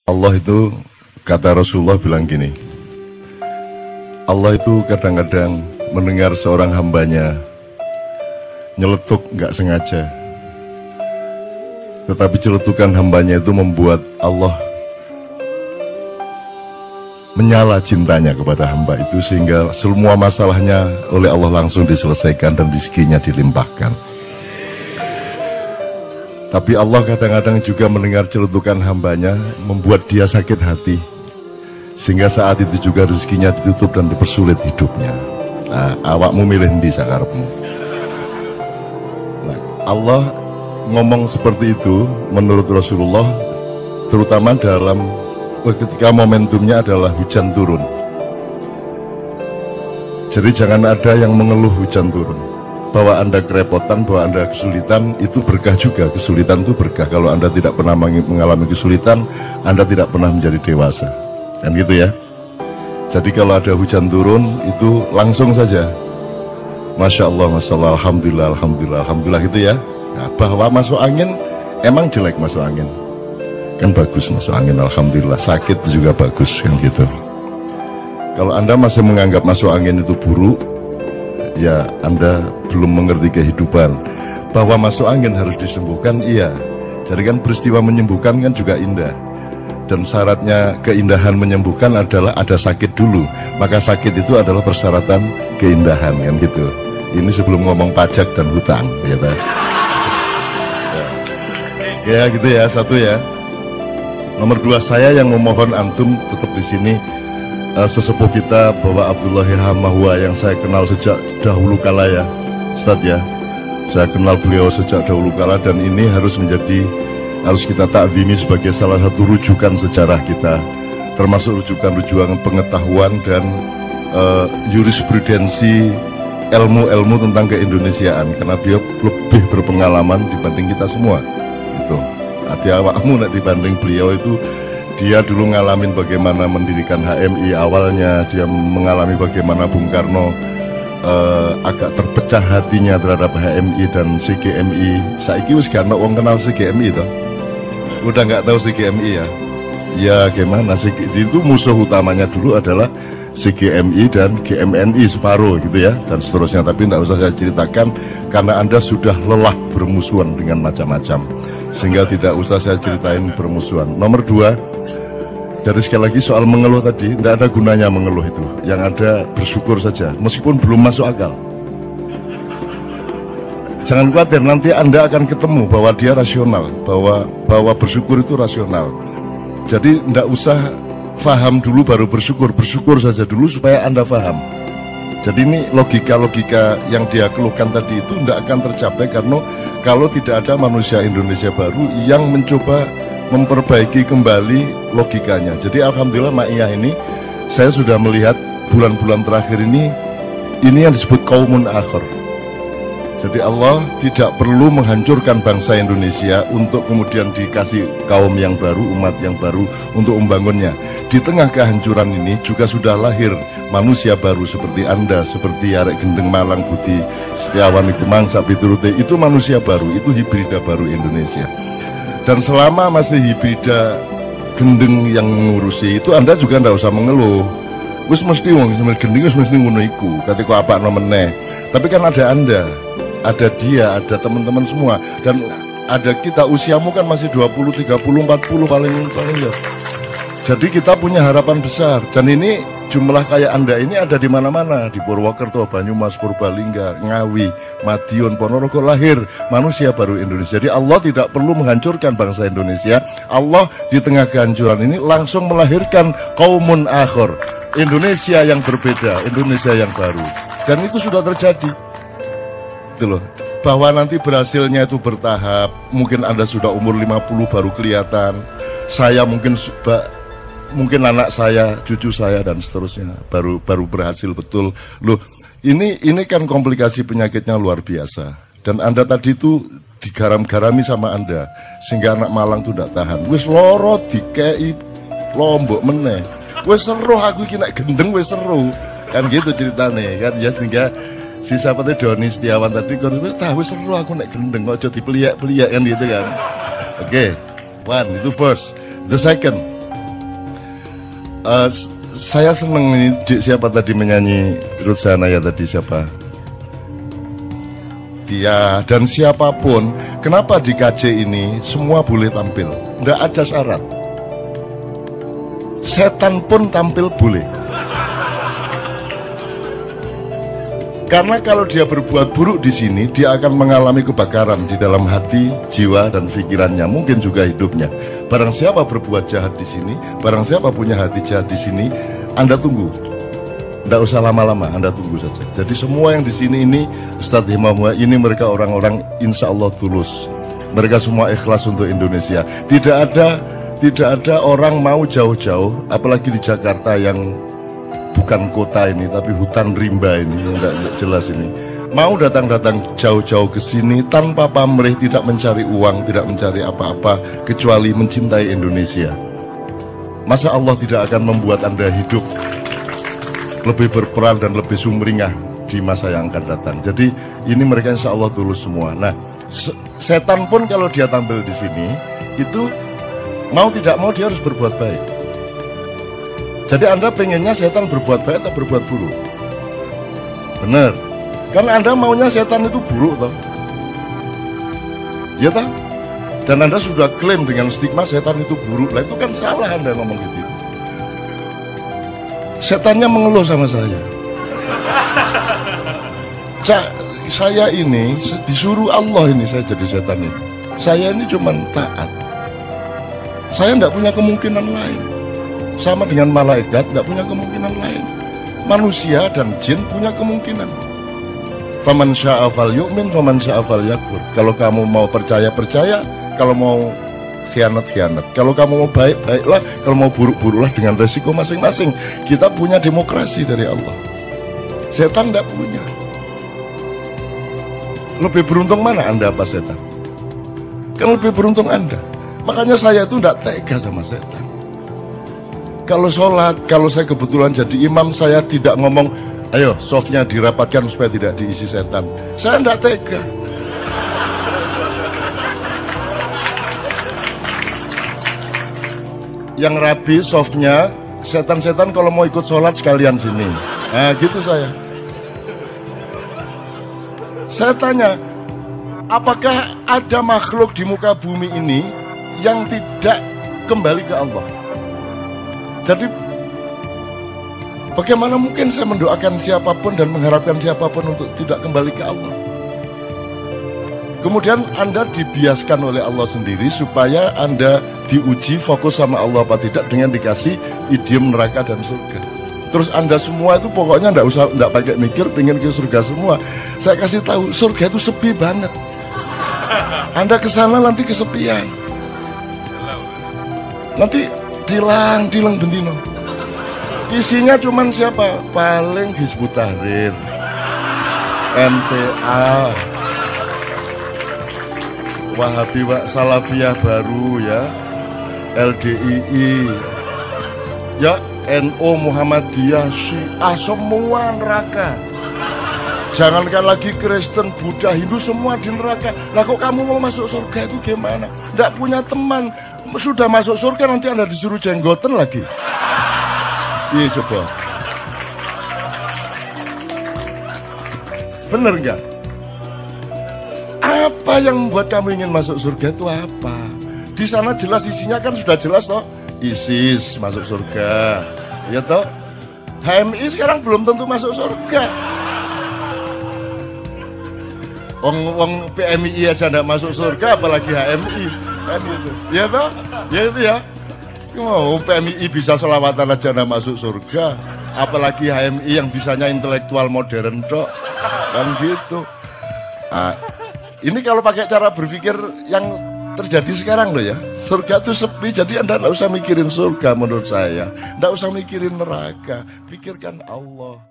Allah itu, kata Rasulullah bilang gini, Allah itu kadang-kadang mendengar seorang hambanya nyeletuk nggak sengaja, tetapi celetukan hambanya itu membuat Allah menyala cintanya kepada hamba itu, sehingga semua masalahnya oleh Allah langsung diselesaikan dan rezekinya dilimpahkan. Tapi Allah kadang-kadang juga mendengar celetukan hambanya, membuat dia sakit hati, sehingga saat itu juga rezekinya ditutup dan dipersulit hidupnya. Nah, awakmu milih ndi sakarepmu. Nah, Allah ngomong seperti itu menurut Rasulullah, terutama dalam ketika momentumnya adalah hujan turun. Jadi jangan ada yang mengeluh hujan turun. Bahwa Anda kerepotan, bahwa Anda kesulitan, itu berkah juga. Kesulitan itu berkah. Kalau Anda tidak pernah mengalami kesulitan, Anda tidak pernah menjadi dewasa. Kan gitu ya. Jadi kalau ada hujan turun, itu langsung saja Masya Allah, Masya Allah, Alhamdulillah, Alhamdulillah, Alhamdulillah gitu ya. Nah, bahwa masuk angin, emang jelek masuk angin, kan bagus masuk angin, Alhamdulillah. Sakit juga bagus, kan gitu. Kalau Anda masih menganggap masuk angin itu buruk, ya Anda belum mengerti kehidupan. Bahwa masuk angin harus disembuhkan, iya. Jadi kan peristiwa menyembuhkan kan juga indah. Dan syaratnya keindahan menyembuhkan adalah ada sakit dulu. Maka sakit itu adalah persyaratan keindahan, kan gitu. Ini sebelum ngomong pajak dan hutang, gitu. Ya gitu ya, satu ya. Nomor dua, saya yang memohon antum tetap di sini. Sesepuh kita Bapak Abdullah Hamahwa yang saya kenal sejak dahulu kala ya Ustadz ya, saya kenal beliau sejak dahulu kala, dan ini harus kita takzimi sebagai salah satu rujukan sejarah kita, termasuk rujukan pengetahuan dan jurisprudensi ilmu-ilmu tentang keindonesiaan, karena dia lebih berpengalaman dibanding kita semua. Itu hati awakmu nak dibanding beliau itu. Dia dulu ngalamin bagaimana mendirikan HMI awalnya, dia mengalami bagaimana Bung Karno agak terpecah hatinya terhadap HMI dan CGMI. Saiki wis gak ono wong kenal CGMI toh. Udah nggak tahu CGMI ya. Ya gimana sih, itu musuh utamanya dulu adalah CGMI dan GMNI separuh gitu ya, dan seterusnya. Tapi tidak usah saya ceritakan karena Anda sudah lelah bermusuhan dengan macam-macam, sehingga tidak usah saya ceritain bermusuhan. Nomor dua, dari sekali lagi soal mengeluh tadi, tidak ada gunanya mengeluh itu. Yang ada bersyukur saja, meskipun belum masuk akal. Jangan khawatir, nanti Anda akan ketemu bahwa dia rasional, bahwa bersyukur itu rasional. Jadi tidak usah faham dulu baru bersyukur, bersyukur saja dulu supaya Anda faham. Jadi ini logika-logika yang dia keluhkan tadi itu tidak akan tercapai karena kalau tidak ada manusia Indonesia baru yang mencoba memperbaiki kembali logikanya. Jadi alhamdulillah Ma'iyah ini, saya sudah melihat bulan-bulan terakhir ini yang disebut qaumun akhir. Jadi Allah tidak perlu menghancurkan bangsa Indonesia untuk kemudian dikasih kaum yang baru, umat yang baru untuk membangunnya. Di tengah kehancuran ini juga sudah lahir manusia baru seperti Anda, seperti Arek Gendeng Malang Budi Setiawan iku mangsa piturute, itu manusia baru, itu hibrida baru Indonesia. Dan selama masih hibrida gendeng yang mengurusi itu, Anda juga tidak usah mengeluh. Wis mesti wong gendeng wis mesti ngono iku, katika apa meneh. Tapi kan ada Anda, ada dia, ada teman-teman semua, dan ada kita. Usiamu kan masih 20, 30, 40 paling ya. Jadi kita punya harapan besar, dan ini jumlah kayak Anda ini ada di mana-mana, di Purwokerto, Banyumas, Purbalingga, Ngawi, Madiun, Ponorogo, lahir manusia baru Indonesia. Jadi Allah tidak perlu menghancurkan bangsa Indonesia. Allah di tengah kehancuran ini langsung melahirkan qaumun akhir, Indonesia yang berbeda, Indonesia yang baru. Dan itu sudah terjadi. Itu loh. Bahwa nanti berhasilnya itu bertahap. Mungkin Anda sudah umur 50 baru kelihatan. Saya mungkin anak saya, cucu saya dan seterusnya baru berhasil betul. Loh, ini kan komplikasi penyakitnya luar biasa. Dan Anda tadi itu digaram-garami sama Anda sehingga anak Malang itu tidak tahan. Wis loro dikei lombok meneh. Wis seru aku iki nek gendeng wis seru. Kan gitu ceritane kan ya, sehingga si siapa tadi Doni Setiawan tadi kan wis seru aku nek gendeng, ojo dipeliak-peliak kan gitu kan. Oke. One, itu first. The second, Saya seneng ini, siapa tadi menyanyi Ruth Sahanaya tadi, siapa? Dia dan siapapun. Kenapa di KJ ini semua boleh tampil, nggak ada syarat. Setan pun tampil boleh. Karena kalau dia berbuat buruk di sini, dia akan mengalami kebakaran di dalam hati, jiwa, dan pikirannya, mungkin juga hidupnya. Barang siapa berbuat jahat di sini, barang siapa punya hati jahat di sini, Anda tunggu. Tidak usah lama-lama, Anda tunggu saja. Jadi semua yang di sini ini, Ustadz Himam, ini mereka orang-orang insya Allah tulus. Mereka semua ikhlas untuk Indonesia. Tidak ada orang mau jauh-jauh, apalagi di Jakarta yang bukan kota ini, tapi hutan rimba ini, yang tidak jelas ini. Mau datang-datang jauh-jauh ke sini tanpa pamrih, tidak mencari uang, tidak mencari apa-apa, kecuali mencintai Indonesia. Masa Allah tidak akan membuat Anda hidup lebih berperan dan lebih sumringah di masa yang akan datang. Jadi ini mereka insya Allah tulus semua. Nah, setan pun kalau dia tampil di sini, itu mau tidak mau dia harus berbuat baik. Jadi Anda pengennya setan berbuat baik atau berbuat buruk? Benar. Karena Anda maunya setan itu buruk toh. Ya toh? Dan Anda sudah klaim dengan stigma setan itu buruk. Lah itu kan salah Anda ngomong gitu. Setannya mengeluh sama saya. Saya ini disuruh Allah ini saya jadi setan ini. Saya ini cuma taat. Saya tidak punya kemungkinan lain. Sama dengan malaikat tidak punya kemungkinan lain. Manusia dan jin punya kemungkinan. Faman syaa falyu'min, faman syaa falyakfur. Kalau kamu mau percaya, percaya. Kalau mau khianat, khianat. Kalau kamu mau baik, baiklah. Kalau mau buruk, buruklah, dengan resiko masing-masing. Kita punya demokrasi dari Allah. Setan tidak punya. Lebih beruntung mana Anda apa setan? Kan lebih beruntung Anda. Makanya saya itu tidak tega sama setan. Kalau sholat, kalau saya kebetulan jadi imam, saya tidak ngomong, ayo softnya dirapatkan supaya tidak diisi setan. Saya tidak tega. Yang rapi softnya, setan-setan kalau mau ikut sholat sekalian sini. Nah gitu saya. Saya tanya, apakah ada makhluk di muka bumi ini yang tidak kembali ke Allah? Jadi bagaimana mungkin saya mendoakan siapapun dan mengharapkan siapapun untuk tidak kembali ke Allah? Kemudian Anda dibiaskan oleh Allah sendiri supaya Anda diuji fokus sama Allah apa tidak dengan dikasih idiom neraka dan surga. Terus Anda semua itu pokoknya enggak pakai mikir, pengen ke surga semua. Saya kasih tahu, surga itu sepi banget. Anda kesana nanti kesepian. Nanti dilang bentino. Isinya cuman siapa? Paling Hizbut Tahrir, MTA, Wahabi Salafiyah baru ya, LDII, ya NU, Muhammadiyah, Syiah, semua neraka. Jangankan lagi Kristen, Buddha, Hindu, semua di neraka. Lah kok kamu mau masuk surga itu gimana? Nggak punya teman, sudah masuk surga nanti Anda disuruh jenggoten lagi. Iya coba. Bener nggak? Apa yang membuat kamu ingin masuk surga itu apa? Di sana jelas isinya kan sudah jelas toh. ISIS masuk surga, ya toh. HMI sekarang belum tentu masuk surga. Wong PMI aja nggak masuk surga, apalagi HMI kan gitu. Ya toh, ya itu ya. Mau PMI bisa selawatan aja nggak masuk surga, apalagi HMI yang bisanya intelektual modern toh, kan gitu. Nah, ini kalau pakai cara berpikir yang terjadi sekarang loh ya, surga itu sepi, jadi Anda nggak usah mikirin surga menurut saya, nggak usah mikirin neraka, pikirkan Allah.